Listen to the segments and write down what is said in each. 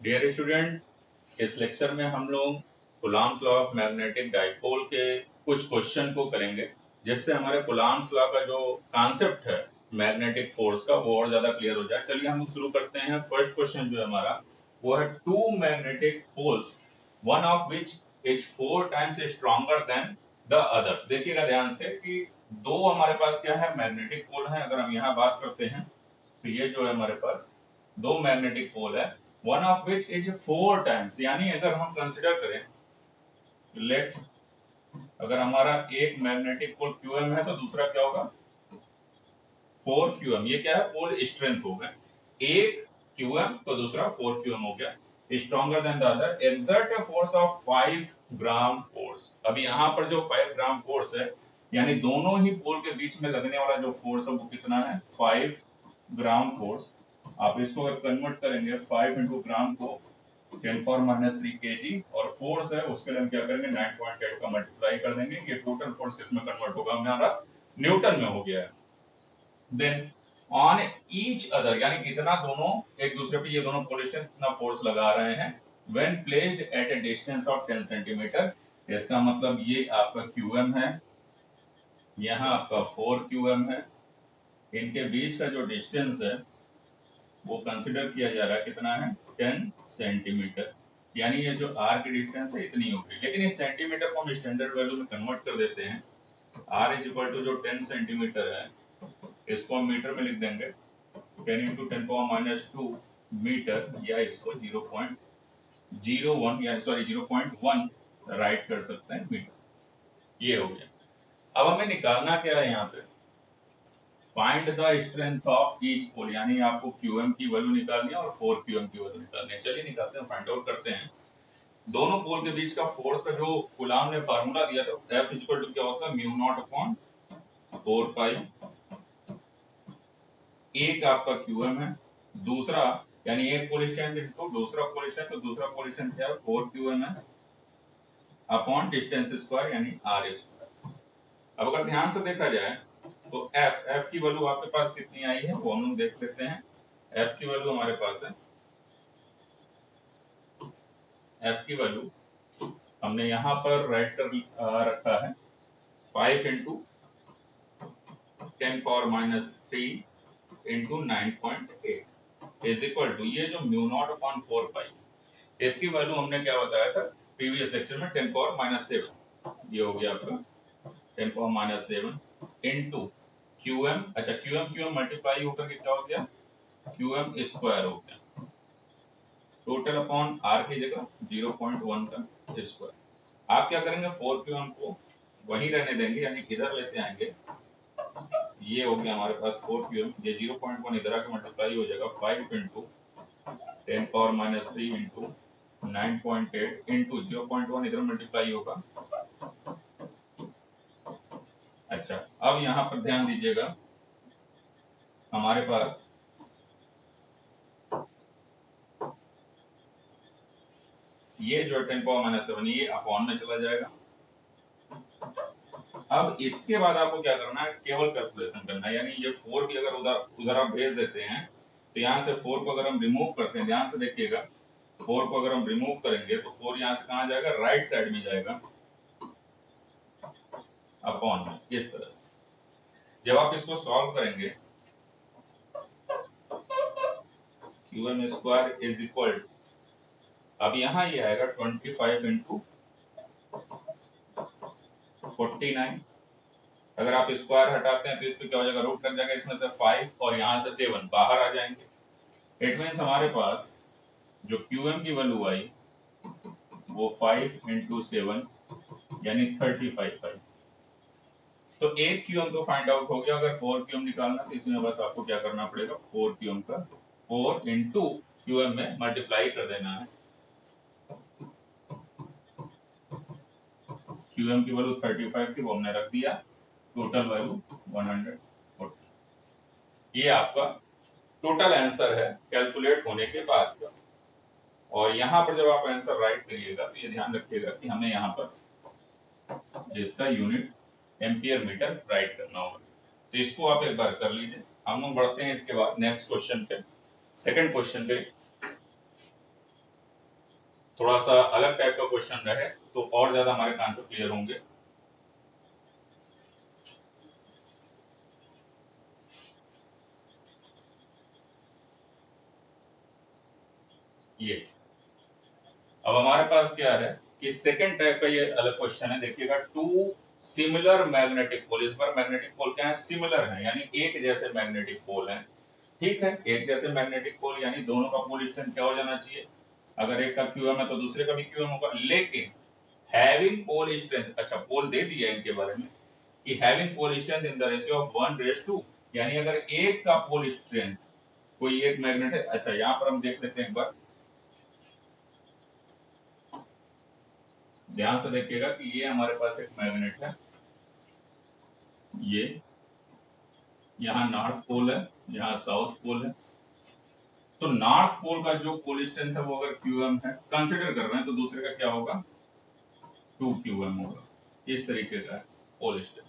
Dear student, इस lecture में हम लोग Coulomb's law of magnetic dipole के कुछ क्वेश्चन को करेंगे, जिससे हमारे कूलॉम्स लॉ का जो कॉन्सेप्ट है मैग्नेटिक फोर्स का वो और ज्यादा क्लियर हो जाए। चलिए हम लोग शुरू करते हैं। फर्स्ट क्वेश्चन जो है हमारा वो है two magnetic poles one of which is 4 times stronger than the other. देखिएगा ध्यान से कि दो हमारे पास क्या है, मैग्नेटिक पोल है। अगर हम यहाँ बात करते हैं तो ये जो है हमारे पास दो मैग्नेटिक पोल है, one of which is 4 times, यानी अगर हम कंसिडर करें लेट, अगर हमारा एक मैग्नेटिक पोल QM है तो दूसरा क्या होगा 4QM। ये क्या है, पोल स्ट्रेंथ हो गया, एक QM तो दूसरा 4QM हो गया। Stronger than the other, exert a force of 5 gram force. अब यहाँ पर जो 5 ग्राम फोर्स है, यानी दोनों ही पोल के बीच में लगने वाला जो फोर्स है वो कितना है, 5 ग्राम फोर्स। आप इसको अगर कन्वर्ट करेंगे 5 इंटू ग्राम को 10⁻³ kg, और फोर्स है उसके लिए हम क्या करेंगे 9.8 का मल्टीप्लाई कर देंगे। ये टोटल फोर्स किसमें कन्वर्ट होगा, हमारा न्यूटन में हो गया है। देन ऑन ईच अदर, यानी इतना दोनों एक दूसरे पे ये दोनों पोलेशन इतना फोर्स लगा रहे हैं when placed at A distance of 10 centimetre. इसका मतलब ये आपका QM है, यहाँ आपका 4QM है। इनके बीच का जो डिस्टेंस है वो कंसिडर किया जा रहा है कितना है, 10 सेंटीमीटर। यानी ये जो R की डिस्टेंस है इतनी होगी, लेकिन इस सेंटीमीटर को हम स्टैंडर्ड वैल्यू में कन्वर्ट कर देते हैं। R इज इक्वल टू जो 10 सेंटीमीटर है इसको हम मीटर में लिख देंगे, 10 इंटू 10⁻² मीटर, या इसको 0.01 या सॉरी 0.1 राइट कर सकते हैं मीटर। ये हो गया। अब हमें निकालना क्या है यहाँ पे, find the strength of each pole, यानी आपको QM की वैल्यू निकालनी है और 4QM की वैल्यू निकालनी है। चलिए निकालते हैं, फाइंड आउट करते हैं। दोनों पोल के बीच का फोर्स का जो कूलॉम ने फार्मूला दिया था, F इक्वल टू क्या होता है, μ0/4π। एक आपका QM है, दूसरा यानी एक पोल स्ट्रेंथ इनटू दूसरा पोल स्ट्रेंथ, तो दूसरा पोल स्ट्रेंथ क्या है 4QM है, अपॉन डिस्टेंस स्क्वायर यानी R²। अब अगर ध्यान से देखा जाए तो F की वैल्यू आपके पास कितनी आई है वो हम लोग देख लेते हैं। F की वैल्यू हमारे पास है, F की वैल्यू हमने यहाँ पर राइट कर रखा है 5 into 10⁻³ into 9.8 is equal to ये जो μ0/4π, इसकी वैल्यू हमने क्या बताया था प्रीवियस लेक्चर में 10⁻⁷। ये हो गया आपका 10⁻⁷ इंटू QM। अच्छा QM मल्टीप्लाई होकर के क्या हो गया, QM स्क्वायर हो गया, टोटल अपॉन R की जगह 0.1 का स्क्वायर। आप क्या करेंगे 4QM को वहीं रहने देंगे, यानी इधर लेते आएंगे। ये हो गया हमारे पास 4QM, ये 0.1 इधर आके मल्टीप्लाई हो जाएगा 5 इंटू 10⁻³ इंटू 9.8 इंटू 0.1 इधर मल्टीप्लाई होगा। अच्छा अब यहाँ पर ध्यान दीजिएगा, हमारे पास ये जो 10⁻⁷ ये अपॉन में चला जाएगा। अब इसके बाद आपको क्या करना है, केवल कैलकुलेशन करना है, यानी ये 4 भी अगर उधर आप भेज देते हैं तो यहाँ से 4 को अगर हम रिमूव करते हैं, ध्यान से देखिएगा 4 को अगर हम रिमूव करेंगे तो 4 यहाँ से कहाँ जाएगा, राइट साइड में जाएगा अपॉन में, इस तरह से। जब आप इसको सॉल्व करेंगे QM स्क्वायर इज इक्वल, अब यहाँ ये आएगा 25 इंटू 49। अगर आप स्क्वायर हटाते हैं तो इस पे क्या हो जाएगा, रूट लग जाएगा, इसमें से 5 और यहाँ से 7 बाहर आ जाएंगे। इट मीन्स हमारे पास जो QM की वैल्यू आई वो 5 इंटू 7 यानी 35। तो एक QM तो फाइंड आउट हो गया। अगर 4QM निकालना तो इसमें बस आपको क्या करना पड़ेगा, 4QM का 4 इंटू QM में मल्टीप्लाई कर देना है। QM की वैल्यू 35 थी वो हमने रख दिया, टोटल वैल्यू 140। ये आपका टोटल आंसर है कैलकुलेट होने के बाद का। और यहाँ पर जब आप आंसर राइट करिएगा तो ये ध्यान रखिएगा कि हमें यहाँ पर जिसका यूनिट एम्पियर मीटर राइट करना होगा। तो इसको आप एक बार कर लीजिए। हम लोग बढ़ते हैं इसके बाद नेक्स्ट क्वेश्चन पे, सेकंड क्वेश्चन पे। थोड़ा सा अलग टाइप का क्वेश्चन रहे तो और ज्यादा हमारे कॉन्सेप्ट क्लियर होंगे। ये अब हमारे पास क्या है कि सेकंड टाइप का ये अलग क्वेश्चन है, देखिएगा। टू सिमिलर मैग्नेटिक पोल, इस बार मैग्नेटिक पोल क्या है, सिमिलर है, यानी एक जैसे मैग्नेटिक पोल है। ठीक है, एक जैसे मैग्नेटिक पोल यानी दोनों का पोल स्ट्रेंथ क्या हो जाना चाहिए, अगर एक का QM है तो दूसरे का भी QM होगा। लेकिन हैविंग पोल स्ट्रेंथ, अच्छा पोल दे दिया इनके बारे में कि having pole strength in the ratio of 1:2, यानी अगर एक का पोल स्ट्रेंथ, कोई एक मैग्नेट है, अच्छा यहां पर हम देख लेते हैं एक बार, ध्यान से देखिएगा कि ये हमारे पास एक मैग्नेट है, ये यहाँ नॉर्थ पोल है, यहाँ साउथ पोल है। तो नॉर्थ पोल का जो पोल स्ट्रेंथ है वो अगर QM है, कंसिडर कर रहे हैं, तो दूसरे का क्या होगा, 2QM होगा। इस तरीके का पोल स्ट्रेंथ।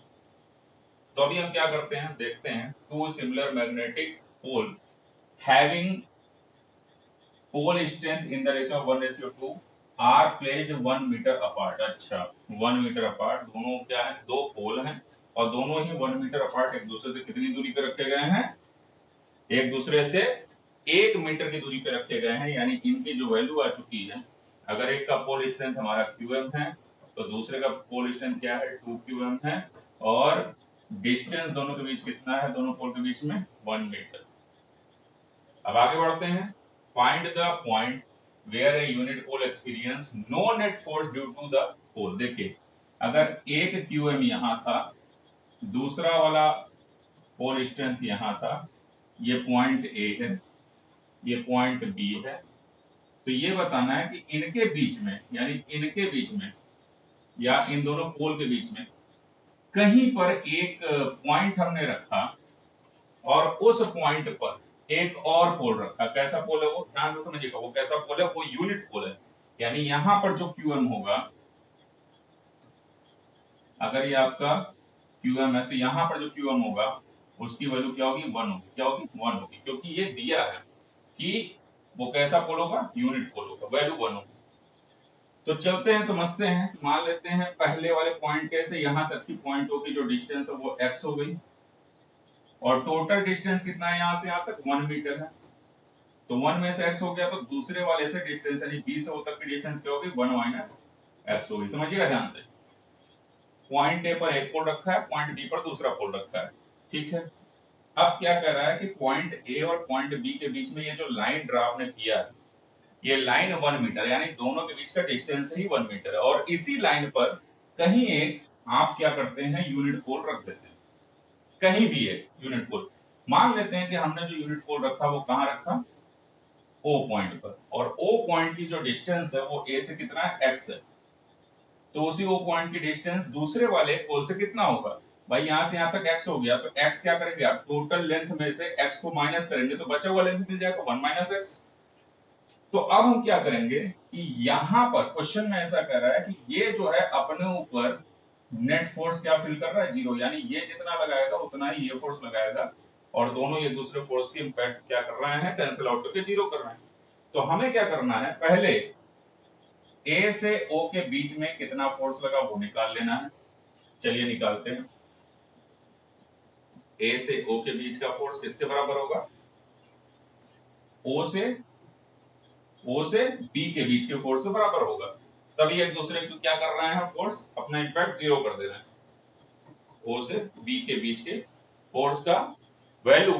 तो अभी हम क्या करते हैं, देखते हैं। Two similar magnetic pole having pole strength in the ratio of 1:2 are placed 1 meter apart. अच्छा 1 मीटर अपार्ट, दोनों क्या है, दो पोल हैं और दोनों ही 1 मीटर अपार्ट एक दूसरे से कितनी दूरी पे रखे गए हैं, एक दूसरे से 1 मीटर की दूरी पे रखे गए हैं, यानी इनकी जो वैल्यू आ चुकी है, अगर एक का पोल स्ट्रेंथ हमारा QM है तो दूसरे का पोल स्ट्रेंथ क्या है, 2QM है, और डिस्टेंस दोनों के बीच कितना है, दोनों पोल के बीच में 1 मीटर। अब आगे बढ़ते हैं। Find the point where a unit pole experience no net force due to the pole. देखिए अगर एक QM यहां था, दूसरा वाला पोल स्ट्रेंथ यहां था, ये पॉइंट A है, ये पॉइंट B है, तो ये बताना है कि इनके बीच में, यानी इनके बीच में या इन दोनों पोल के बीच में कहीं पर एक पॉइंट हमने रखा और उस पॉइंट पर एक और पोल रखा। कैसा पोल है वो, ध्यान से समझिएगा, वो कैसा पोल है, वो यूनिट पोल है। यानी यहां पर जो QM होगा, अगर ये आपका QM है तो यहां पर जो QM होगा उसकी वैल्यू क्या होगी, 1 होगी। क्या होगी, 1 होगी, क्योंकि ये दिया है कि वो कैसा पोल होगा, यूनिट पोल होगा, वैल्यू 1 होगी। तो चलते हैं समझते हैं। मान लेते हैं पहले वाले पॉइंट से यहां तक की पॉइंट की जो डिस्टेंस है वो x हो गई, और टोटल डिस्टेंस कितना है यहां से यहां तक, 1 मीटर है। तो 1 में से x हो गया, तो दूसरे वाले से डिस्टेंस यानी b से o तक की डिस्टेंस क्या होगी, 1 माइनस x होगी। समझिएगा ध्यान से, पॉइंट A पर एक पोल रखा है, पॉइंट B पर दूसरा पोल रखा है। ठीक है, अब क्या कर रहा है कि पॉइंट A और पॉइंट B के बीच में ये जो लाइन ड्रा आपने किया है, ये लाइन 1 मीटर, यानी दोनों के बीच का डिस्टेंस ही 1 मीटर है, और इसी लाइन पर कहीं एक आप क्या करते हैं, यूनिट पोल रख देते हैं, कहीं भी एक यूनिट पोल। मान लेते हैं कि हमने जो यूनिट पोल रखा वो कहां रखा, O पॉइंट पर, और O पॉइंट की जो डिस्टेंस है वो A से कितना है, x है। तो उसी O पॉइंट की डिस्टेंस दूसरे वाले पोल से कितना होगा, भाई यहां से यहां तक x हो गया, तो x क्या करेंगे आप, टोटल लेंथ में से x को माइनस करेंगे तो बचा हुआ लेंथ मिल जाएगा, 1 माइनस x। तो अब हम क्या करेंगे कि यहां पर क्वेश्चन में ऐसा कह रहा है कि ये जो है अपने ऊपर नेट फोर्स क्या फील कर रहा है, 0, यानी ये जितना लगाएगा उतना ही ये फोर्स लगाएगा, और दोनों एक दूसरे फोर्स की इंपैक्ट क्या कर रहे हैं, कैंसिल आउट करके 0 कर रहे हैं। तो हमें क्या करना है, पहले A से O के बीच में कितना फोर्स लगा वो निकाल लेना है। चलिए निकालते हैं। A से O के बीच का फोर्स किसके बराबर होगा, O से B के बीच के फोर्स के बराबर होगा। तभी एक दूसरे को क्या कर रहे हैं, फोर्स अपना इंपैक्ट 0 कर दे रहे हैं। O से B के बीच के फोर्स का वैल्यू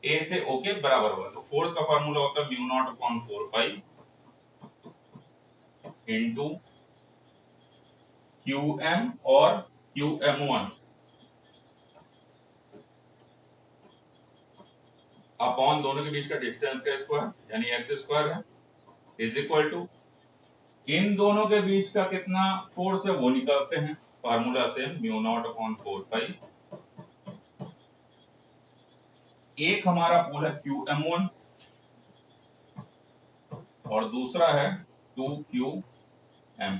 A से O के बराबर होगा। तो फोर्स का फार्मूला होता है μ0/4 इंटू QM और QM1 अपॉन दोनों के बीच का डिस्टेंस का स्क्वायर यानी x स्क्वायर है, इज इक्वल टू इन दोनों के बीच का कितना फोर्स है वो निकालते हैं फार्मूला से, μ0/4। एक हमारा पोल है QM1 और दूसरा है 2QM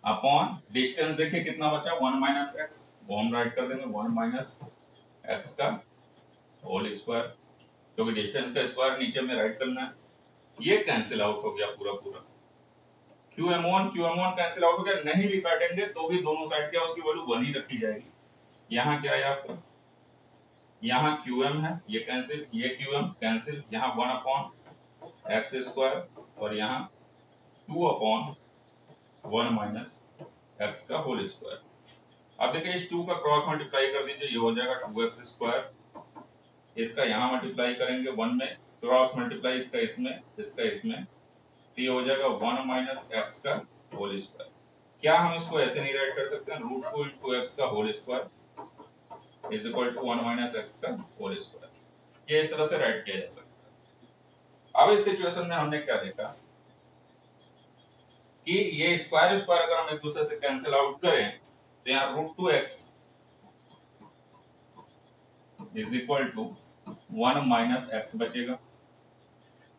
अपॉन डिस्टेंस देखिए कितना बचा, 1 माइनस एक्स, वो हम राइट कर देंगे 1 माइनस एक्स का होल स्क्वायर, क्योंकि डिस्टेंस का स्क्वायर नीचे में राइट करना है। ये कैंसिल आउट हो गया पूरा पूरा, QM1 कैंसिल आउट हो गया, नहीं भी काटेंगे तो भी दोनों साइड क्या उसकी वैल्यू 1 ही रखी जाएगी। यहाँ क्या है आपका, यहाँ QM है, ये कैंसिल, ये QM कैंसिल, यहाँ 1 अपॉन एक्स स्क्वायर और यहाँ 2 अपॉन 1 माइनस एक्स का होल स्क्वायर। अब देखिए इस 2 का क्रॉस मल्टीप्लाई कर दीजिए, ये हो जाएगा 2x स्क्वायर, इसका यहाँ मल्टीप्लाई करेंगे 1 में, क्रॉस मल्टीप्लाई इसका इसमें, तो ये हो जाएगा 1 माइनस एक्स का होल स्क्वायर। क्या हम इसको ऐसे नहीं राइट कर सकते हैं, रूट 2 इंटू एक्स का whole square is equal to 1 minus x का होल स्क्वायर, ये इस तरह से राइट किया जा सकता है। अब इस सिचुएशन में हमने क्या देखा कि ये स्क्वायर स्क्वायर अगर हम एक दूसरे से कैंसिल आउट करें तो यहाँ root 2x is equal to 1 minus x बचेगा।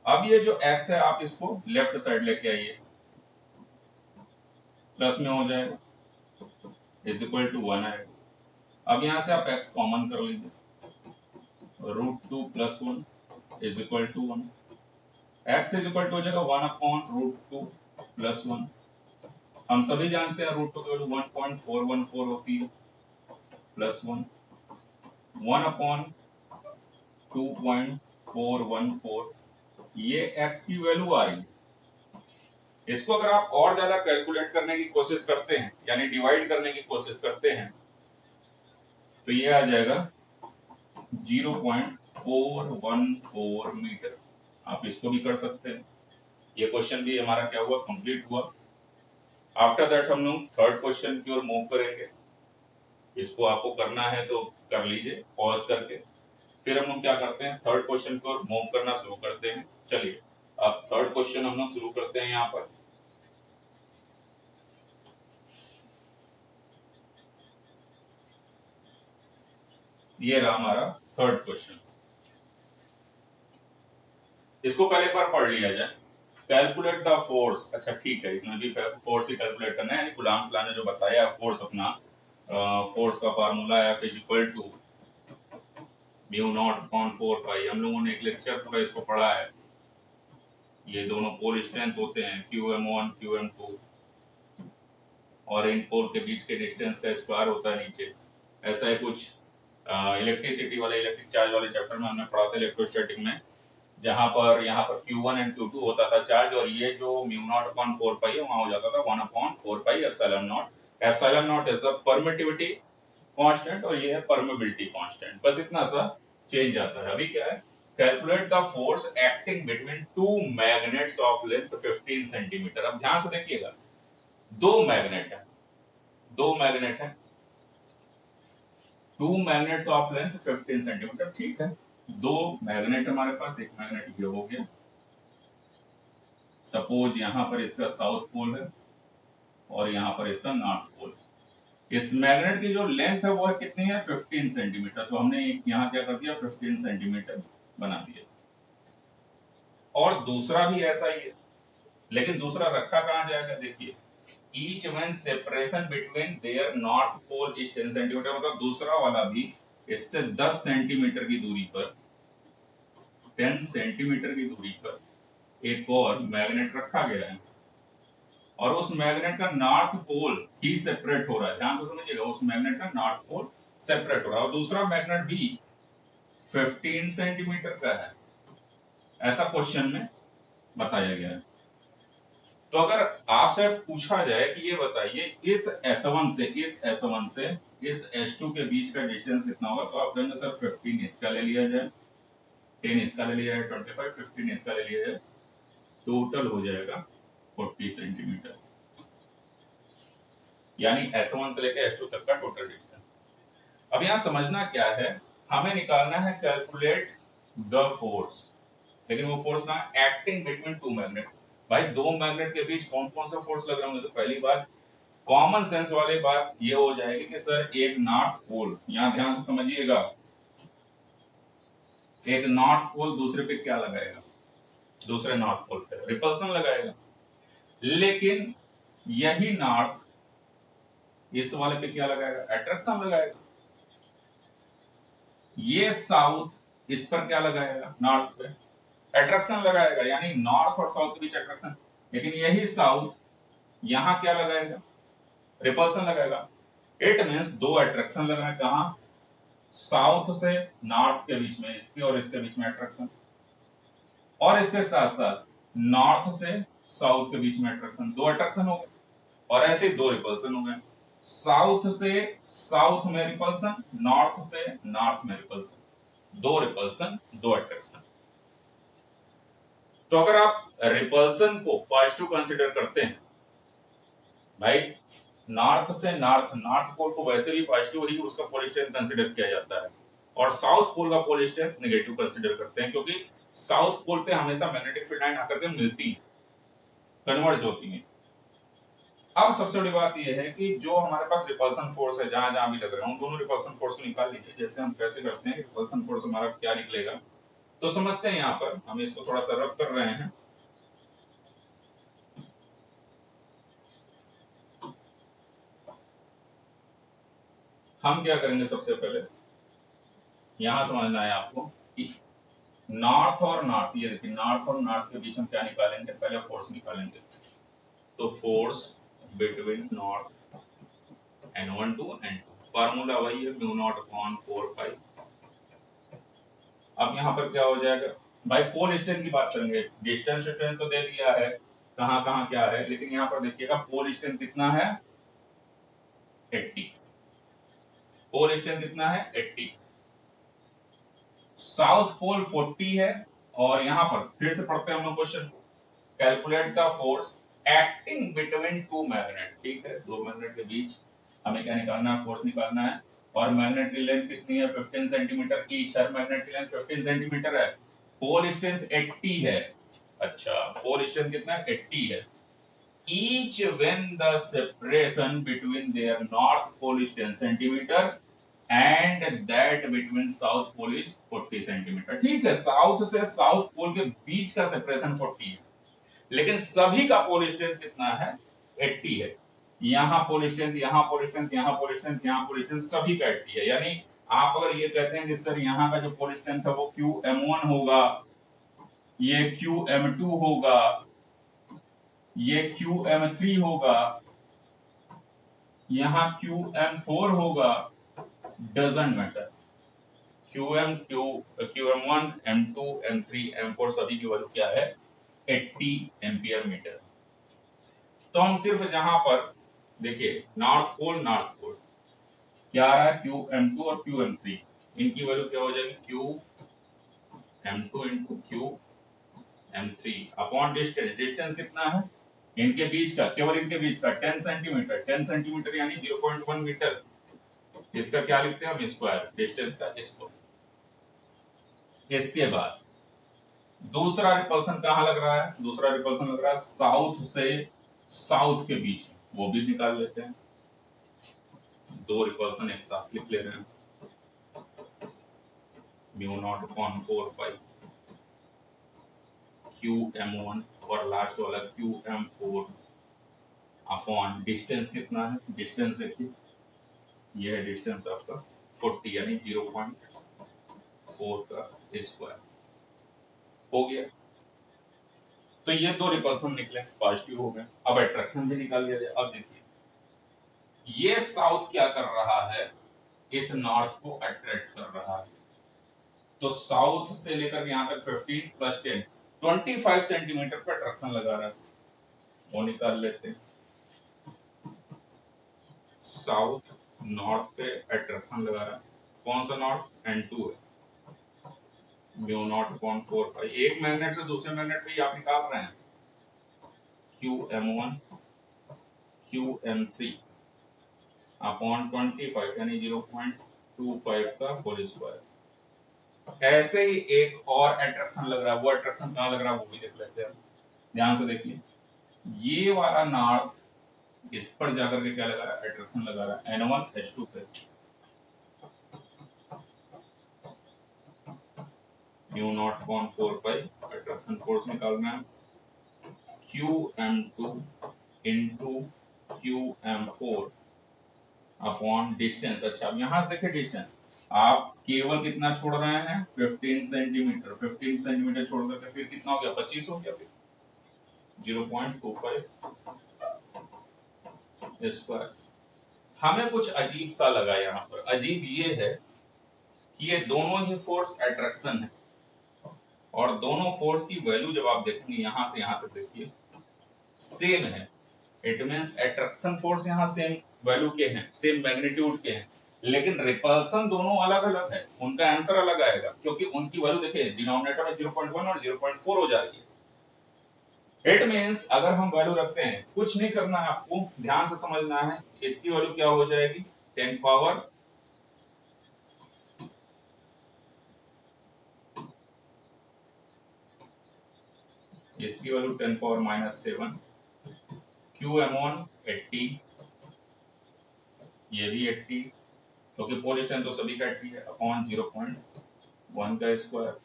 अब ये जो x है आप इसको लेफ्ट साइड लेके आइए, प्लस में हो जाएगा, इज इक्वल टू 1 आएगा। अब यहां से आप x कॉमन कर लीजिए, root 2 plus 1 is equal to 1, x is equal to हो जाएगा 1 अपॉन रूट 2 प्लस 1। हम सभी जानते हैं रूट 2 की वैल्यू 1.414 होती है, प्लस 1 1 अपॉन 2.414, ये x की वैल्यू आ रही है। इसको अगर आप और ज्यादा कैलकुलेट करने की कोशिश करते हैं, यानी डिवाइड करने की कोशिश करते हैं, तो ये आ जाएगा 0.414 मीटर। आप इसको भी कर सकते हैं। ये क्वेश्चन भी हमारा क्या हुआ, कंप्लीट हुआ। आफ्टर दैट हम लोग थर्ड क्वेश्चन की ओर मूव करेंगे। इसको आपको करना है तो कर लीजिए पॉज करके, फिर हम लोग क्या करते हैं, थर्ड क्वेश्चन को मूव करना शुरू करते हैं। चलिए अब थर्ड क्वेश्चन हम लोग शुरू करते हैं। यहाँ पर ये रहा हमारा थर्ड क्वेश्चन। इसको पहले एक बार पढ़ लिया जाए। कैलकुलेट द फोर्स, अच्छा ठीक है, इसमें भी फोर्स ही कैलकुलेट करना है। कूलम्ब्स लॉ ने जो बताया फोर्स, अपना फोर्स का फार्मूला है F equal to mu not upon 4 pi. हम लोगों ने एक लेक्चर पूरा इसको पढ़ा है। ये दोनों पोल स्ट्रेंथ होते हैं QM1 QM2, और इन पोल के बीच के डिस्टेंस का स्क्वायर होता है नीचे। ऐसा है कुछ इलेक्ट्रिसिटी वाले, इलेक्ट्रिक चार्ज वाले चैप्टर में हमने पढ़ा था, इलेक्ट्रोस्टैटिक में, जहां पर यहाँ पर Q1 एंड Q2 होता था चार्ज, और ये जो म्यू नॉट अपॉन 4 पाई है वहां हो जाता था 1 upon 4 pi epsilon not. Epsilon not is the permittivity constant और ये है परमेबिलिटी कांस्टेंट, बस इतना सा चेंज आता है। अभी क्या है, calculate the force acting between two magnets of length 15 centimetre. अब ध्यान से देखिएगा, दो मैग्नेट है, two magnets of length 15 centimetre, ठीक है। दो मैग्नेट हमारे पास, एक मैग्नेट ये हो गया, सपोज यहां पर इसका साउथ पोल है और यहां पर इसका नॉर्थ पोल। इस मैग्नेट की जो लेंथ है वो है कितनी है, 15 सेंटीमीटर। तो हमने यहां क्या कर दिया, 15 सेंटीमीटर बना दिया। और दूसरा भी ऐसा ही है, लेकिन दूसरा रखा कहां जाएगा, देखिए, each one separation between their north pole is 10 centimetre, मतलब दूसरा वाला भी इससे 10 सेंटीमीटर की दूरी पर, 10 सेंटीमीटर की दूरी पर एक और मैग्नेट रखा गया है, और उस मैग्नेट का नॉर्थ पोल ही सेपरेट हो रहा है। ध्यान से समझिएगा, उस मैग्नेट का नॉर्थ पोल सेपरेट हो रहा है, और दूसरा मैग्नेट भी 15 सेंटीमीटर का है, ऐसा क्वेश्चन में बताया गया है। तो अगर आपसे पूछा जाए कि ये बताइए इस S1 से इस S2 के बीच का डिस्टेंस कितना होगा, तो आप कहेंगे सर 15 इसका ले लिया जाए, 10 इसका ले लिया जाए, 25 15 इसका ले लिया जाए, टोटल हो जाएगा 40 सेंटीमीटर, यानी S1 से लेकर S2 तक का टोटल डिस्टेंस। अब यहाँ समझना क्या है, हमें निकालना है कैलकुलेट द फोर्स, लेकिन वो फोर्स ना एक्टिंग बिटवीन टू मैग्नेट। भाई दो मैग्नेट के बीच कौन कौन सा फोर्स लग रहा होंगे, तो पहली बात कॉमन सेंस वाली बात ये हो जाएगी कि सर एक नॉर्थ पोल, यहां ध्यान से समझिएगा, एक नॉर्थ पोल दूसरे पे क्या लगाएगा, दूसरे नॉर्थ पोल पे रिपल्सन लगाएगा, लेकिन यही नॉर्थ इस वाले पे क्या लगाएगा, अट्रैक्शन लगाएगा। ये साउथ इस पर क्या लगाएगा, नॉर्थ पे अट्रैक्शन लगाएगा, यानी नॉर्थ और साउथ के बीच अट्रैक्शन। लेकिन यही साउथ यहां क्या लगाएगा, रिपल्सन लगाएगा। इट मींस दो अट्रैक्शन लग रहे हैं, कहां, साउथ से नॉर्थ के बीच में, इसके और इसके बीच में अट्रैक्शन, और इसके साथ साथ नॉर्थ से साउथ के बीच में अट्रैक्शन, दो अट्रैक्शन हो गए, और ऐसे दो रिपल्सन हो गए, साउथ से साउथ में रिपल्सन, नॉर्थ से नॉर्थ में रिपल्सन, दो रिपल्सन दो अट्रैक्शन। तो अगर आप रिपल्सन को पॉजिटिव कंसीडर करते हैं भाई, नॉर्थ से नॉर्थ, नॉर्थ पोल को वैसे भी पॉजिटिव ही उसका पोल स्ट्रेंथ कंसीडर किया जाता है, और साउथ पोल का पोल स्ट्रेंथ नेगेटिव कंसीडर करते हैं, क्योंकि साउथ पोल पे हमेशा मैग्नेटिक फील्ड लाइन आकर के मिलती है, कन्वर्ज होती है। अब सबसे बड़ी बात यह है कि जो हमारे पास रिपल्सन फोर्स है, जहां जहां भी लग रहा है, उन दोनों रिपल्सन फोर्स को निकाल लीजिए। जैसे हम कैसे करते हैं, रिपल्सन फोर्स हमारा क्या निकलेगा, तो समझते हैं। यहाँ पर हम इसको थोड़ा सा रब कर रहे हैं। हम क्या करेंगे, सबसे पहले यहां समझना है आपको कि नॉर्थ और नॉर्थ, ये देखिए नॉर्थ और नॉर्थ के बीच हम क्या निकालेंगे, पहले फोर्स निकालेंगे। तो force between north N1 to N2, formula वही है, म्यू नॉट अपॉन 4 पाई। अब यहाँ पर क्या हो जाएगा भाई, पोल स्ट्रेंथ की बात करेंगे, डिस्टेंस स्ट्रेंथ तो दे दिया है कहां कहां क्या है, लेकिन यहाँ पर देखिएगा पोल स्ट्रेंथ कितना है, 80। पोल स्ट्रेंथ कितना है, 80। साउथ पोल 40 है, और यहां पर फिर से पढ़ते हैं हम लोग question, calculate the force acting between two magnet. ठीक है, दो मैग्नेट के बीच हमें क्या निकालना है, फोर्स निकालना है। और मैग्नेट की लेंथ कितनी है, 15 सेंटीमीटर ईच, हर मैग्नेट की लेंथ 15 सेंटीमीटर है। पोल स्ट्रेंथ 80 है। अच्छा, पोल स्ट्रेंथ कितना है, 80 है। each when the separation between their north pole is 10 centimeter and that between south pole is 40 centimetre. ठीक है, साउथ से साउथ पोल के बीच का सेपरेशन 40 है, लेकिन सभी का पोल स्ट्रेंथ कितना है, 80 है। यहां पोल स्ट्रेंथ, यहां पोल स्ट्रेंथ, यहां पोल स्ट्रेंथ, यहां पोल स्ट्रेंथ, सभी का 80 है। यानी आप अगर ये कहते हैं कि सर यहां का जो पोल स्ट्रेंथ है वो QM1 होगा, ये QM2 होगा, ये QM3 होगा, यहां QM4 होगा, doesn't matter. QM1, M2, M3, M4 सभी की वैल्यू क्या है, 80 एम्पियर मीटर। तो हम सिर्फ जहां पर देखिए नॉर्थ पोल क्या आ रहा है, QM2 और QM3, इनकी वैल्यू क्या हो जाएगी, QM2 into QM3 upon distance. Distance कितना है इनके बीच का, केवल इनके बीच का 10 सेंटीमीटर, 10 सेंटीमीटर यानी 0.1 मीटर। इसका क्या लिखते हैं हम, स्क्वायर, डिस्टेंस का स्क्वायर। इसके बाद दूसरा रिपल्सन कहां लग रहा है, दूसरा रिपल्सन लग रहा है साउथ से साउथ के बीच में, वो भी निकाल लेते हैं। दो रिपल्सन एक साथ लिख ले रहे हैं, mu not upon 4 pi QM1 और लास्ट वाला QM4 अपॉन डिस्टेंस कितना है, डिस्टेंस देखिए ये है डिस्टेंस आपका 40 यानी 0.4 का स्क्वायर हो गया। तो ये दो रिपल्सन निकले, पॉजिटिव हो गए। अब अट्रैक्शन भी निकाल लिया जाए। अब देखिए ये साउथ क्या कर रहा है, इस नॉर्थ को अट्रैक्ट कर रहा है। तो साउथ से लेकर यहां तक 15 प्लस 10 25 सेंटीमीटर पर अट्रैक्शन लगा रहा है, वो निकाल लेते हैं। साउथ नॉर्थ पे अट्रैक्शन लगा रहा है, कौन सा नॉर्थ, N2 है, म्यू नॉट अपॉन 4 पाई। एक मैग्नेट से दूसरे मैग्नेट पे आप निकाल रहे हैं, QM1 QM3 अपॉन 25 यानी 0.25 का होल स्क्वायर। ऐसे ही एक और अट्रैक्शन लग रहा है, वो अट्रैक्शन कहां लग रहा है वो भी देख लेते हैं। ध्यान से देखिए, ये वाला नॉर्थ इस पर जाकर के क्या लगा रहा है, अट्रैक्शन लगा रहा है N1H2 पे, mu not upon 4 pi, attraction force निकालना है, QM2 into QM4 upon distance. अच्छा, अब यहां से देखिए डिस्टेंस, आप केवल कितना छोड़ रहे हैं, 15 सेंटीमीटर। 15 सेंटीमीटर छोड़ करके फिर कितना हो गया, 25 हो गया, फिर 0.25 स्क्वायर। हमें कुछ अजीब सा लगा यहाँ पर। अजीब ये है कि ये दोनों ही फोर्स अट्रैक्शन है और दोनों फोर्स की वैल्यू जब आप देखेंगे यहां से यहां तक देखिए सेम है। इट मींस अट्रैक्शन फोर्स यहाँ सेम वैल्यू के हैं, सेम मैग्नीट्यूड के हैं, लेकिन रिपल्सन दोनों अलग अलग है। उनका आंसर अलग आएगा क्योंकि उनकी वैल्यू देखिए डिनोमिनेटर में 0.1 और 0.4 हो जा रही है। इट मींस अगर हम वैल्यू रखते हैं, कुछ नहीं करना है आपको, ध्यान से समझना है। इसकी वैल्यू क्या हो जाएगी 10 पावर इसकी वैल्यू 10 पावर -7 क्यू एमॉन 80, ये भी 80 क्योंकि पोल स्ट्रेंथ तो सभी का 80 है, अपॉन 0.1 का स्क्वायर।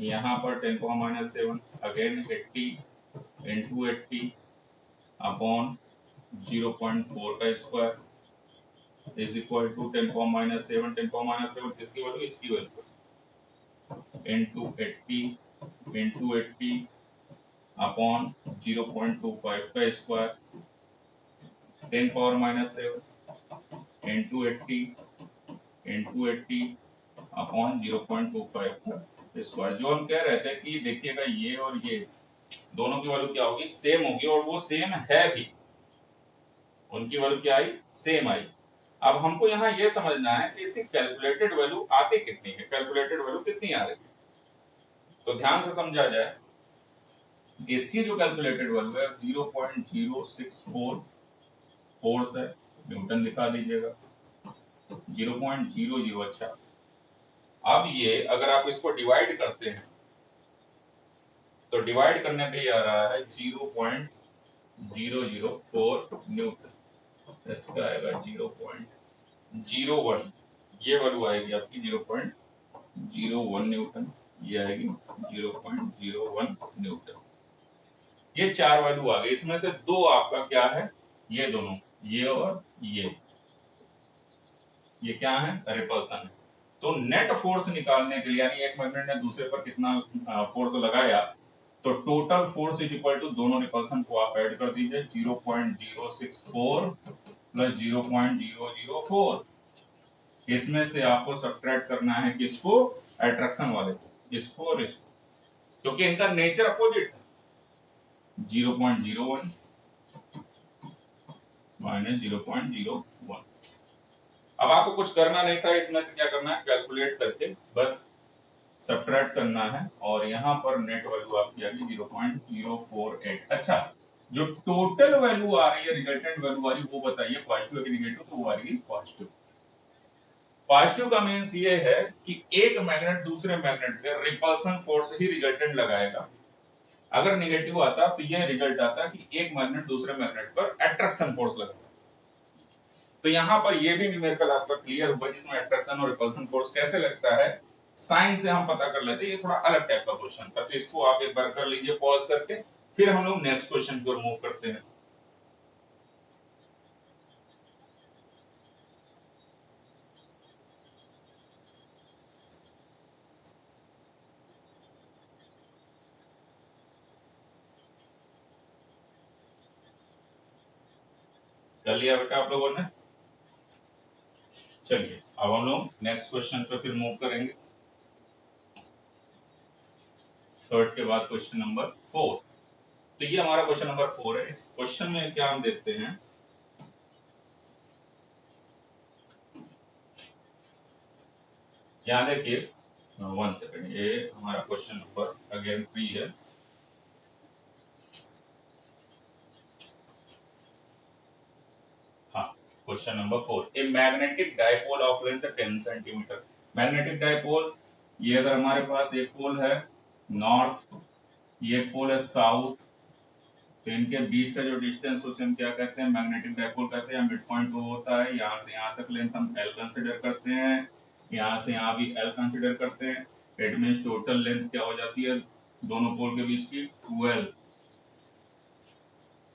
यहाँ पर 10 पावर -7 अगेन 80 इंटू 80 अपॉन 0.4 का square is equal to 10 power -7 10 power -7 किसकी वैल्यू, इसकी वैल्यू इंटू 80 इंटू 80 अपॉन 0.25 का square 10 power -7 into 80 into 80 upon 0.25 का स्क्वायर। जो हम कह रहे थे कि देखिएगा ये और ये दोनों की वैल्यू क्या होगी, सेम होगी, और वो सेम है भी। उनकी वैल्यू क्या आई, सेम आई। अब हमको यहाँ ये समझना है कि इसकी कैलकुलेटेड वैल्यू आती कितनी है, कैलकुलेटेड वैल्यू कितनी आ रही है। तो ध्यान से समझा जाए, इसकी जो कैलकुलेटेड वैल्यू है 0.064 फोर्स है, न्यूटन दिखा दीजिएगा 0.00। अच्छा, अब ये अगर आप इसको डिवाइड करते हैं तो डिवाइड करने पे आ रहा है 0.004 न्यूटन। इसका आएगा 0.01, ये वैल्यू आएगी आपकी 0.01 न्यूटन, ये आएगी 0.01 न्यूटन। ये चार वैल्यू आ गई, इसमें से दो आपका क्या है, ये दोनों, ये और ये क्या है, रिपल्सन है। तो नेट फोर्स निकालने के लिए, यानी एक मैग्नेट ने दूसरे पर कितना फोर्स लगाया, तो total force is equal to दोनों रिपल्सन को आप ऐड कर दीजिए 0.064 प्लस 0.004। इसमें से आपको सब्ट्रैक्ट करना है किसको, अट्रैक्शन वाले को, इसको और इसको, क्योंकि इनका नेचर अपोजिट है। 0.01 माइनस 0.01। अब आपको कुछ करना नहीं था, इसमें से क्या करना है, कैलकुलेट करके बस सब्ट्रैक्ट करना है, और यहाँ पर नेट वैल्यू आपकी आ गई 0.048। अच्छा, जो टोटल वैल्यू आ रही है, रिजल्टेंट वैल्यू आ रही है, वो बताइए पॉजिटिव है कि नेगेटिव, तो वो आ रही है पॉजिटिव। पॉजिटिव का मीन्स ये है कि एक मैग्नेट दूसरे मैग्नेट पे रिपल्सन फोर्स ही रिजल्टेंट लगाएगा। अगर नेगेटिव आता तो ये रिजल्ट आता कि एक मैग्नेट दूसरे मैग्नेट पर अट्रैक्शन फोर्स लगाएगा। तो यहाँ पर ये भी न्यूमेरिकल आपका क्लियर हुआ, जिसमें अट्रैक्शन और रिपल्सन फोर्स कैसे लगता है, साइन से हम पता कर लेते हैं। ये थोड़ा अलग टाइप का क्वेश्चन था, तो इसको आप एक बार कर लीजिए पॉज करके, फिर हम लोग नेक्स्ट क्वेश्चन की ओर मूव करते हैं। कर लिया बेटा आप लोगों ने? चलिए अब हम लोग नेक्स्ट क्वेश्चन पे फिर मूव करेंगे। थर्ड के बाद क्वेश्चन नंबर 4। तो ये हमारा क्वेश्चन नंबर 4 है। इस क्वेश्चन में क्या हम देखते हैं, यहाँ देखिए 1 सेकंड, ये हमारा क्वेश्चन नंबर अगेन 3 है। हाँ, question number 4, a magnetic dipole of length 10 centimetre. Magnetic dipole, ये अगर हमारे पास एक पोल है नॉर्थ, ये पोल है साउथ, तो इनके बीच का जो डिस्टेंस उसे हम क्या कहते हैं, मैग्नेटिक डाइपोल कहते हैं। मिड पॉइंट वो होता है, यहाँ से यहाँ तक लेंथ हम एल कंसिडर करते हैं, यहाँ से यहाँ भी एल कंसिडर करते हैं। इट मींस टोटल लेंथ क्या हो जाती है दोनों पोल के बीच की, 12।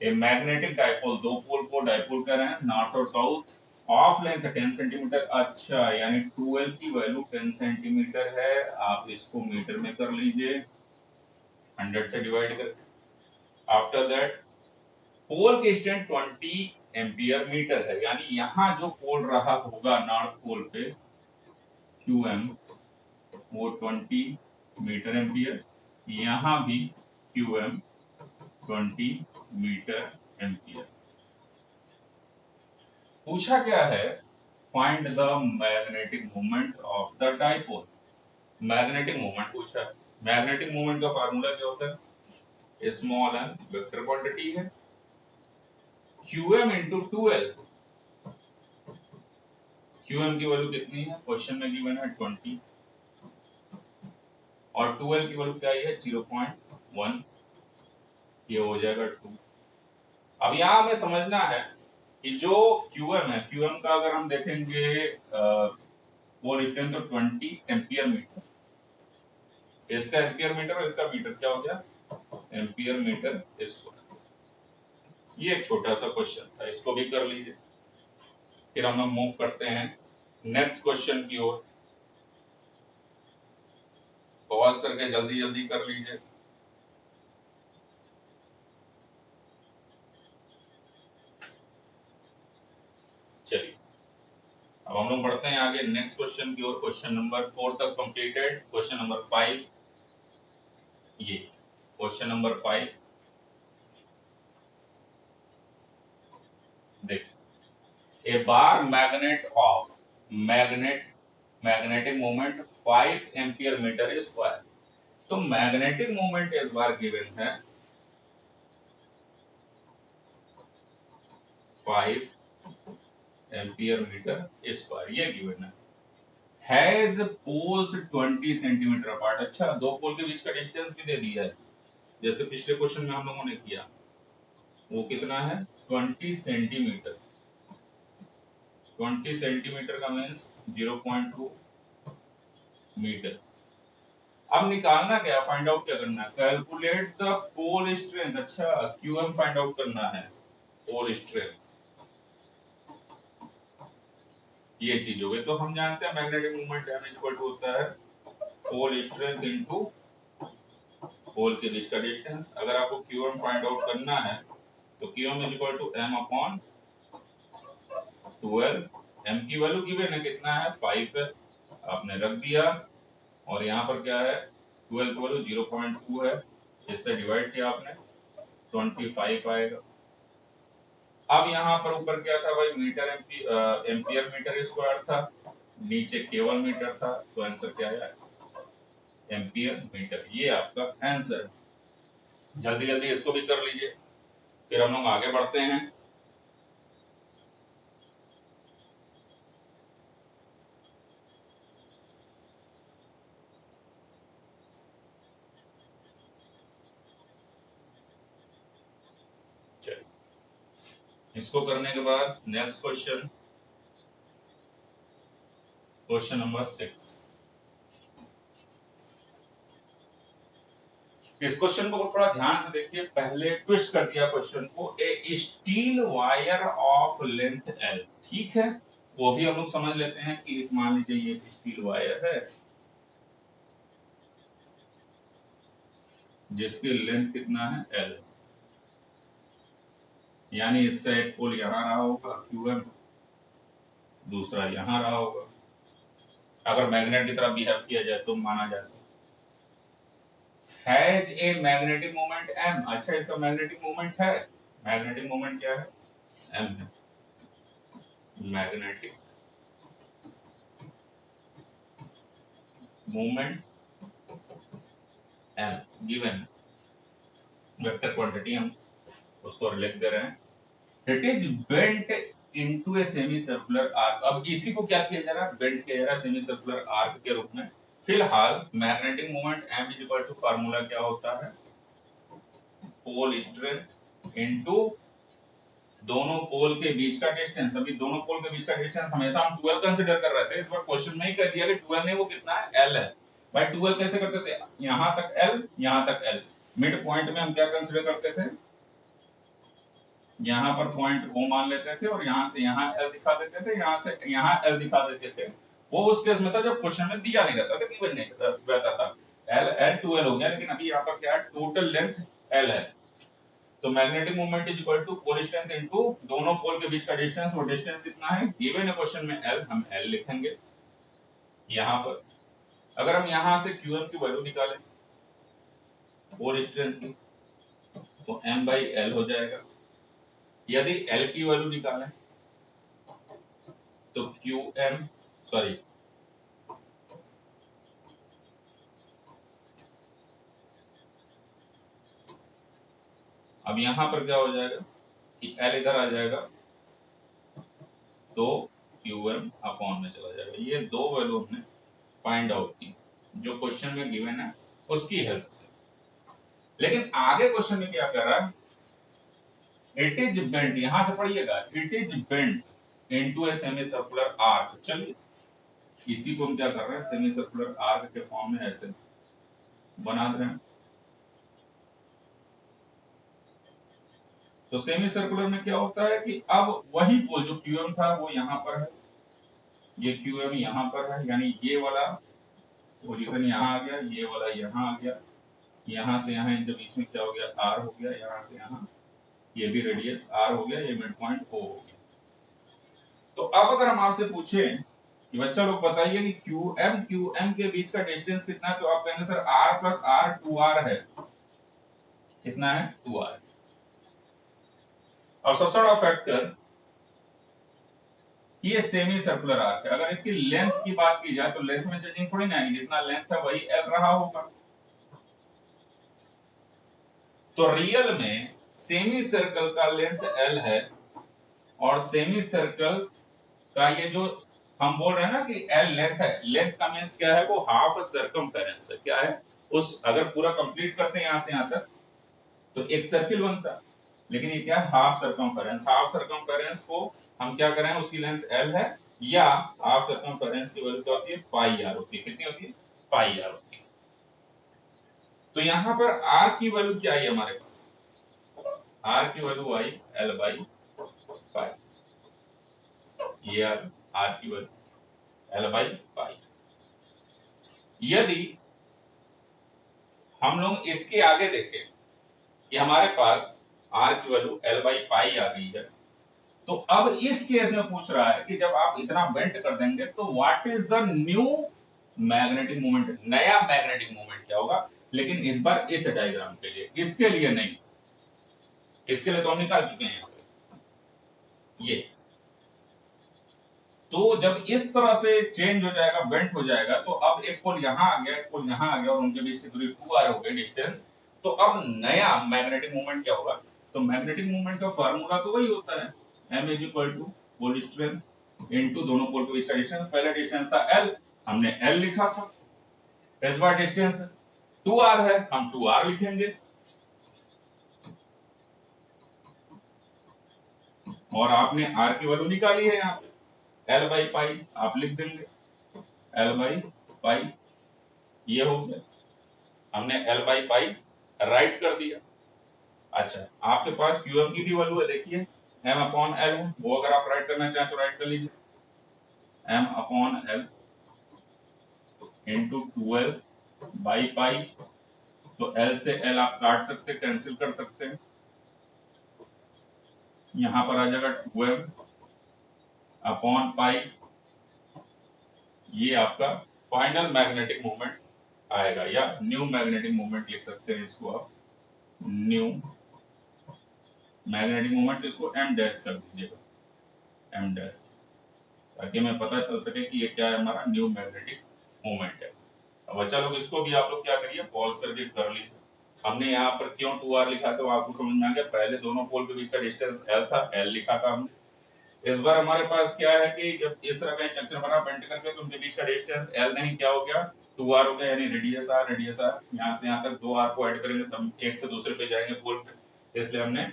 ए मैग्नेटिक डाइपोल, दो पोल को डाइपोल कर रहे हैं नॉर्थ और साउथ, ऑफ लेंथ 10 सेंटीमीटर। अच्छा, यानी 12 की वैल्यू 10 सेंटीमीटर है। आप इसको मीटर में कर लीजिए 100 से डिवाइड करके। आफ्टर दैट पोल के स्टैंड 20 एम्पियर मीटर है, यानी यहाँ जो पोल रहा होगा नॉर्थ पोल पे QM वो 20 मीटर एम्पियर, यहाँ भी QM 20 मीटर एम्पियर। पूछा क्या है, find the magnetic moment of the dipole. Magnetic moment पूछा है। मैग्नेटिक मोमेंट का फार्मूला क्या होता है, स्मॉल एम वेक्टर क्वांटिटी है, QM इंटू 2L। QM की वैल्यू कितनी है, क्वेश्चन में गिवन है 20, और 2L की वैल्यू क्या है 0.1, ये हो जाएगा 2। अब यहाँ हमें समझना है कि जो QM है, QM का अगर हम देखेंगे पोल स्ट्रेंथ तो 20 एम्पियर मीटर, इसका एम्पियर मीटर और इसका मीटर क्या हो गया, एम्पियर मीटर स्क्वायर। ये एक छोटा सा क्वेश्चन था, इसको भी कर लीजिए। फिर हम लोग मूव करते हैं नेक्स्ट क्वेश्चन की ओर। पॉज करके जल्दी जल्दी कर लीजिए। चलिए अब हम लोग बढ़ते हैं आगे नेक्स्ट क्वेश्चन की ओर। क्वेश्चन नंबर 4 तक कंप्लीटेड। क्वेश्चन नंबर 5, ये क्वेश्चन नंबर 5 देखिए, a bar magnet of magnetic moment 5 ampere metre square. तो मैग्नेटिक मोमेंट इस बार गिवन है 5 एम्पियर मीटर स्क्वायर, ये गिवन है। Has poles 20 centimetre apart. अच्छा, दो पोल के बीच का डिस्टेंस भी दे दिया है, जैसे पिछले क्वेश्चन में हम लोगों ने किया। वो कितना है 20 सेंटीमीटर। 20 सेंटीमीटर का मीन्स 0.2 मीटर। अब निकालना क्या, फाइंड आउट क्या करना है, कैलकुलेट द पोल स्ट्रेंथ। अच्छा, QM फाइंड आउट करना है, पोल स्ट्रेंथ, ये चीज हो गई। तो हम जानते हैं magnetic moment M equal to होता है पोल स्ट्रेंथ इनटू पोल के बीच का डिस्टेंस। अगर आपको QM फाइंड आउट करना है तो QM is equal to M upon 12। M की वैल्यू गिवन है, कितना है 5 है, आपने रख दिया, और यहाँ पर क्या है 12 की वैल्यू 0.2 है, इससे डिवाइड किया आपने 25 आएगा। अब यहाँ पर ऊपर क्या था भाई, मीटर एम्पियर मीटर स्क्वायर था, नीचे केवल मीटर था, तो आंसर क्या है एम्पियर मीटर। ये आपका आंसर। जल्दी जल्दी इसको भी कर लीजिए, फिर हम लोग आगे बढ़ते हैं। चलिए, इसको करने के बाद नेक्स्ट क्वेश्चन, क्वेश्चन नंबर 6। इस क्वेश्चन को थोड़ा ध्यान से देखिए, पहले ट्विस्ट कर दिया क्वेश्चन को। A steel wire of length L, ठीक है, वो भी हम लोग समझ लेते हैं कि मान लीजिए ये स्टील वायर है जिसकी लेंथ कितना है L, यानी इसका एक पोल यहां रहा होगा QM, दूसरा यहां रहा होगा। अगर मैग्नेट की तरह बिहेव किया जाए तो माना जाए has a magnetic moment M। अच्छा, इसका मैग्नेटिक मोमेंट है, मैग्नेटिक मोमेंट क्या है M है, magnetic moment M given, vector quantity हम उसको लिख दे रहे हैं। It is bent into a semi circular arc. अब इसी को क्या किया जा रहा है, बेंट किया जा रहा है सेमी सर्कुलर आर्क के रूप में। फिलहाल magnetic moment M is equal to formula क्या होता है, पोल स्ट्रेंथ इनटू दोनों पोल के बीच का डिस्टेंस। अभी दोनों पोल के बीच का डिस्टेंस हमेशा हम 12 कंसीडर कर रहे थे, इस बार क्वेश्चन में ही कह दिया कि 12 नहीं, वो कितना है L है। भाई 12 कैसे करते थे, यहां तक L, यहां तक L, मिड पॉइंट में हम क्या कंसीडर करते थे, यहाँ पर पॉइंट O मान लेते थे, और यहाँ से यहाँ L दिखा देते थे, यहाँ से यहाँ L दिखा देते थे। वो उस केस में था जब क्वेश्चन में दिया नहीं रहता था, गिवन नहीं रहता था। L 12 हो गया, लेकिन अभी यहाँ पर क्या है, टोटल लेंथ L है। तो magnetic moment is equal to pole strength into दोनों पोल के बीच का डिस्टेंस। वो डिस्टेंस कितना है गिवन है क्वेश्चन में L, हम L लिखेंगे यहां पर। अगर हम यहां से QM की वैल्यू निकालें पोल स्ट्रेंथ की तो M बाई L हो जाएगा। यदि L की वैल्यू निकालें तो QM सॉरी अब यहां पर क्या हो जाएगा कि L इधर आ जाएगा तो QM अपॉन में चला जाएगा। ये दो वैल्यू हमने फाइंड आउट की जो क्वेश्चन में गिवन है उसकी हेल्प से। लेकिन आगे क्वेश्चन में क्या कर रहा है, इट इज बेंट, यहां से पढ़िएगा, it is bent into a semi circular arc. चलिए इसी को हम क्या कर रहे हैं सेमी सर्कुलर आर्क के फॉर्म में ऐसे बना दे रहे हैं। तो सेमी सर्कुलर में क्या होता है कि अब वही पोल जो QM था वो यहां पर है, ये QM यहां पर है, यानी ये वाला पोजीशन यहां आ गया, ये वाला यहां आ गया, यहां से यहां इनके बीच में क्या हो गया R हो गया, यहां से यहां ये भी रेडियस R हो गया, ये मिड पॉइंट O हो गया। तो अब अगर हम आपसे पूछें कि बच्चा लोग बताइए कि QM के बीच का डिस्टेंस कितना है, तो आप कहेंगे sir R plus R 2R है। कितना है 2R। अब सबसे बड़ा फैक्टर ये सेमी सर्कुलर आर्क है। अगर इसकी लेंथ की बात की जाए तो लेंथ में चेंजिंग थोड़ी ना आएगी, जितना लेंथ है वही L रहा होगा। तो रियल में सेमी सर्कल का लेंथ L है और सेमी सर्कल का ये जो हम बोल रहे हैं ना कि L लेंथ है, लेंथ का मींस क्या है वो हाफ सर्कमफेरेंस है। क्या है उस, अगर पूरा कंप्लीट करते हैं यहां से यहां तक तो एक सर्किल बनता है, लेकिन ये क्या है हाफ सर्कमफेरेंस। हाफ सर्कमफेरेंस को हम क्या करें उसकी लेंथ L है, या हाफ सर्कमफेरेंस की वैल्यू क्या होती है पाई r होती है। कितनी होती है पाई r होती है। तो यहां पर r की वैल्यू क्या आई हमारे पास, r की value I L by pi. ये r की वैल्यू L बाई पाई। यदि हम लोग इसके आगे देखें कि हमारे पास r की वैल्यू L बाई पाई आ गई है, तो अब इस केस में पूछ रहा है कि जब आप इतना बेंट कर देंगे तो what is the new magnetic moment, नया मैग्नेटिक मोमेंट क्या होगा। लेकिन इस बार इस डायग्राम के लिए, इसके लिए नहीं, इसके लिए तो हम निकाल चुके हैं यहाँ पे ये। तो जब इस तरह से चेंज हो जाएगा बेंट हो जाएगा तो अब एक पोल यहां आ गया, एक पोल यहां आ गया और उनके बीच की दूरी 2r हो गई डिस्टेंस। तो अब नया मैग्नेटिक मोमेंट क्या होगा, तो मैग्नेटिक मोमेंट का फार्मूला तो वही होता है m is equal to pole strength into दोनों पोल के बीच का डिस्टेंस। पहले डिस्टेंस था L, हमने L लिखा था, इस बार डिस्टेंस 2r है, हम 2r लिखेंगे और आपने r की वैल्यू निकाली है यहाँ पे L बाई पाई, आप लिख देंगे L बाई पाई। ये हो गया, हमने L बाई पाई राइट कर दिया। अच्छा आपके पास QM की भी वैल्यू है, देखिए m अपॉन L है, वो अगर आप राइट करना चाहें तो राइट कर लीजिए m upon L into 2L by pi. तो L से L आप काट सकते, कैंसिल कर सकते हैं, यहां पर आ जाएगा 2M अपॉन पाई। ये आपका फाइनल मैग्नेटिक मोमेंट आएगा, या न्यू मैग्नेटिक मोमेंट लिख सकते हैं इसको आप, न्यू मैग्नेटिक मोमेंट। इसको m डैश कर दीजिएगा, m डैश, ताकि हमें पता चल सके कि ये क्या है हमारा न्यू मैग्नेटिक मोमेंट है। अब बच्चा लोग इसको भी आप लोग क्या करिए पॉज करके कर लीजिए। हमने यहाँ पर क्यों 2r लिखा तो आपको समझ में आ गया, पहले दोनों पोल के बीच का डिस्टेंस L था, L लिखा था हमने। इस बार हमारे पास क्या है कि जब इस तरह का स्ट्रक्चर बना बेंट करके तो उनके बीच का डिस्टेंस L नहीं क्या हो गया 2r हो गया, यानी रेडियस r, रेडियस r यहाँ से यहाँ तक 2r को ऐड करेंगे तब एक से दूसरे पे जाएंगे पोल पे, इसलिए हमने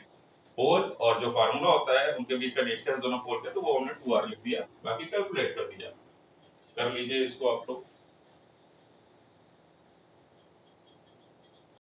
पोल और जो फार्मूला होता है उनके बीच का डिस्टेंस दोनों पोल के, तो वो हमने 2r लिख दिया, बाकी कैलकुलेट कर दिया। कर लीजिए इसको आप लोग।